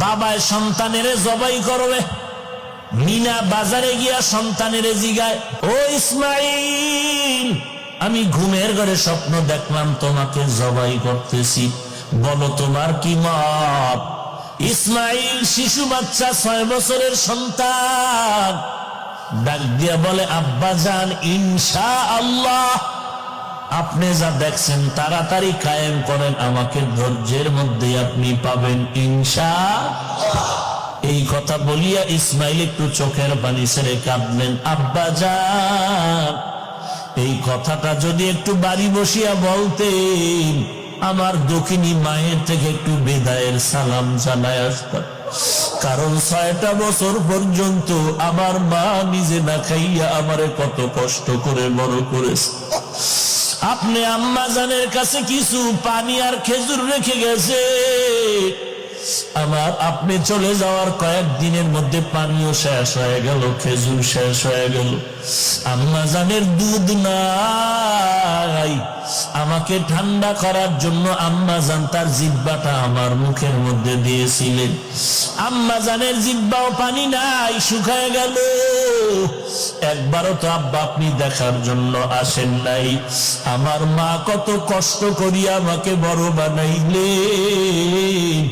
বাবায় সন্তানের জবাই করবে। মিনা বাজারে গিয়া সন্তানের জিগায়, ও ইসমাইল, আমি ঘুমের ঘরে স্বপ্ন দেখলাম তোমাকে জবাই করতেছি, বলো তোমার কি মত? ইসমাইল শিশু বাচ্চা, 6 বছরের সন্তান, ডাক দিয়া বলে, আব্বা জান, ইনশাআল্লাহ আপনি যা দেখছেন তাড়াতাড়ি কায়েম করেন, আমাকে ধৈর্যের মধ্যে আপনি পাবেন ইনশাআল্লাহ। এই কথা বলিয়া ইসমাইল একটু চোখের পানি ছেড়ে কাঁদলেন। আব্বা জান, এই কথাটা যদি একটু বাড়ি বসিয়া বলতেন, আমার দক্ষিণী মায়ের থেকে একটু বিদায়ের সালাম জানায় আসতাম। কারণ 6টা বছর পর্যন্ত আমার মা নিজে না খাইয়া আমারে কত কষ্ট করে বড় করেছে। আপনি আম্মা জানের কাছে কিছু পানি আর খেজুর রেখে গেছে, আমার আপনি চলে যাওয়ার কয়েকদিনের মধ্যে পানিও শেষ হয়ে গেল, খেজুর শেষ হয়ে গেল, আম্মা জানের দুধ নাই। আমাকে ঠান্ডা করার জন্য আম্মা জান তার জিহ্বাটা আমার মুখের মধ্যে দিয়েছিলেন। আম্মা জানের জিহ্বাও পানি নাই, শুকায় গেল। একবারও তো আব্বা আপনি দেখার জন্য আসেন নাই। আমার মা কত কষ্ট করিয়া আমাকে বড় বানাইলেন,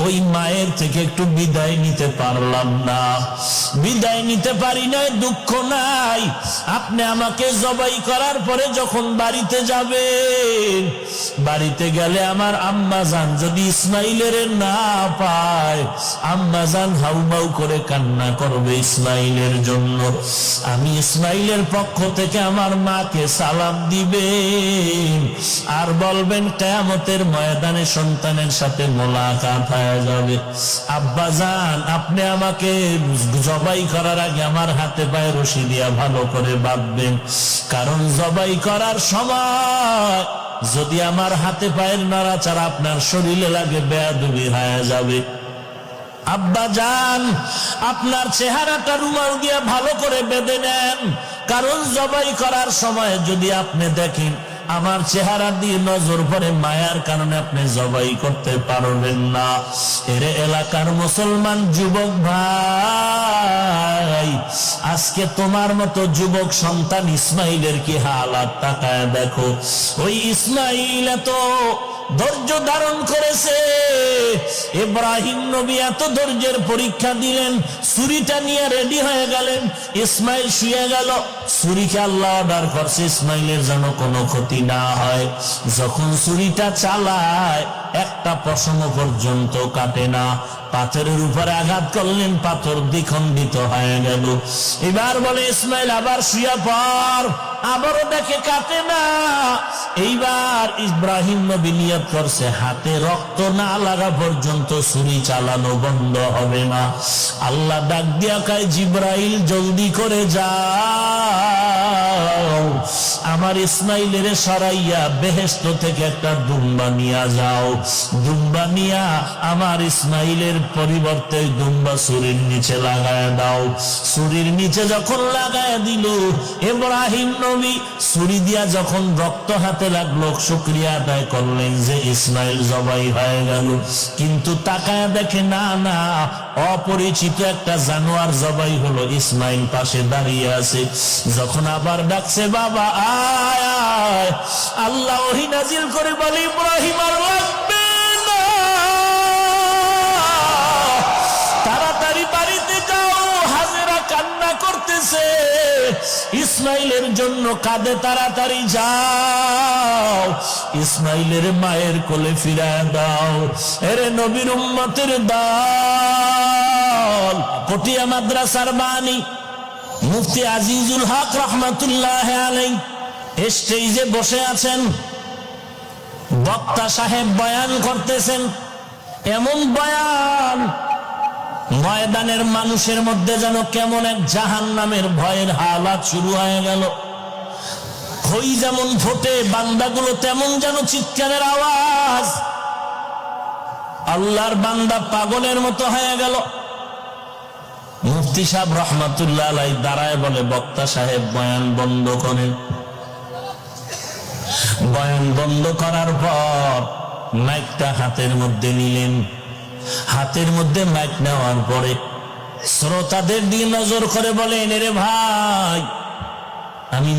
ওই মায়ের থেকে একটু বিদায় নিতে পারলাম না। বিদায় নিতে পারি নাই, দুঃখ নাই। আপনি আমাকে জবাই করার পরে যখন বাড়িতে যাবেন, বাড়িতে গেলে আমার আম্মা জান যদি ইসমাইলের না পায়, আম্মা জান হাউমাউ করে কান্না করবে ইসমাইলের জন্য। আমি ইসমাইলের পক্ষ থেকে আমার মাকে সালাম দিবেন আর বলবেন, কিয়ামতের ময়দানে সন্তানের সাথে মোলাকাত হয়ে যাবে। আব্বা জান, আপনি আমাকে জবাই করার আগে আমার হাতে পায়ে রশি দিয়া ভালো করে বাঁধবেন, কারণ জবাই করার সময় যদি আমার হাতে পায়ের নাড়াচাড়া আপনার শরীরে লাগে, বেয়াদবি হয়ে যাবে। আব্বা জান, আপনার চেহারাটা রুমাল দিয়া ভালো করে বেঁধে নেন, কারণ জবাই করার সময় যদি আপনি দেখেন আমার চেহারা দিয়ে নজর পড়ে, মায়ার কারণে আপনি জবাই করতে পারবেন না। এর এলাকার মুসলমান যুবক ভাই, আজকে তোমার মতো যুবক সন্তান ইসমাইলের কি হালাত তাকায় দেখো। ওই ইসমাইল এত ধৈর্য ধারণ করেছে, ইব্রাহিম নবী এত ধৈর্যের পরীক্ষা দিলেন, ছুরিটা নিয়ে রেডি হয়ে গেলেন। ইসমাইল শুয়ে গেল, ছুরিকে আল্লাহ অর্ডার করছে ইসমাইলের যেন কোনো ক্ষতি না হয়। যখন ছুরিটা চালায়, একটা পশম পর্যন্ত কাটে না। পাথরের উপরে আঘাত করলেন, পাথর দ্বিখণ্ডিত হয়ে গেল। এবার বলে ইসমাইল আবার শুয়ে পড়, আবারও দেখে কাটে না। এইবার ইব্রাহিম নবী নিয়ত করছে, হাতে রক্ত না লাগা পর্যন্ত ছুরি চালানো বন্ধ হবে না। আল্লাহ ডাক দিয়া কয়, জিব্রাইল জলদি করে যাও, আমার ইসমাইলের সরাইয়া বেহেশত থেকে একটা দুম্বা নিয়ে যাও। দুম্বা নিয়া আমার ইসমাইলের পরিবর্তে দুম্বা ছুরির নিচে লাগায় দাও। ছুরির নিচে যখন লাগায় দিল, ইব্রাহিম নবী ছুরি দিয়া যখন রক্ত হাতে লাগলো, শুকরিয়া আদায় করলেন যে ইসমাইল জবাই হয়ে গেল। কিন্তু তাকায় দেখে না না, অপরিচিত একটা জানোয়ার জবাই হলো। ইসমাইল পাশে দাঁড়িয়ে আছে। যখন আবার ডাকছে, বাবা আয় আয়, আল্লাহ ওহী নাজিল করে বলে, ইব্রাহিম আর লাগবে না, তাড়াতাড়ি বাড়িতে যাও। হাজেরা কান্না করতেছে, ইসমাইলের জন্য কাঁদে, তাড়াতাড়ি যাও, ইসমাইলের মায়ের কোলে ফিরায় দাও। এরে নবীর উম্মতের দল, পটিয়া মাদ্রাসার বাণী মুফতি আজিজুল হক রহমাতুল্লাহ আলাইহি স্টেজে বসে আছেন, বক্তা সাহেব বয়ান করতেছেন। এমন বয়ান, ময়দানের মানুষের মধ্যে যেন কেমন এক জাহান্নামের ভয়ের হালাত শুরু হয়ে গেল। খই যেমন ফোটে, বান্দাগুলো তেমন যেন চিৎকারের আওয়াজ। আল্লাহর বান্দা পাগলের মতো হয়ে গেল। মুফতি সাহেব রহমাতুল্লাহ আলাইহি দাঁড়ায় বলে, বক্তা সাহেব বয়ান বন্ধ করেন। বয়ান বন্ধ করার পর মাইকটা হাতের মধ্যে নিলেন, হাতের মধ্যে মাইক নেওয়ার পরে শ্রোতাদের দিকে নজর করে বলেন, এরে ভাই, আমি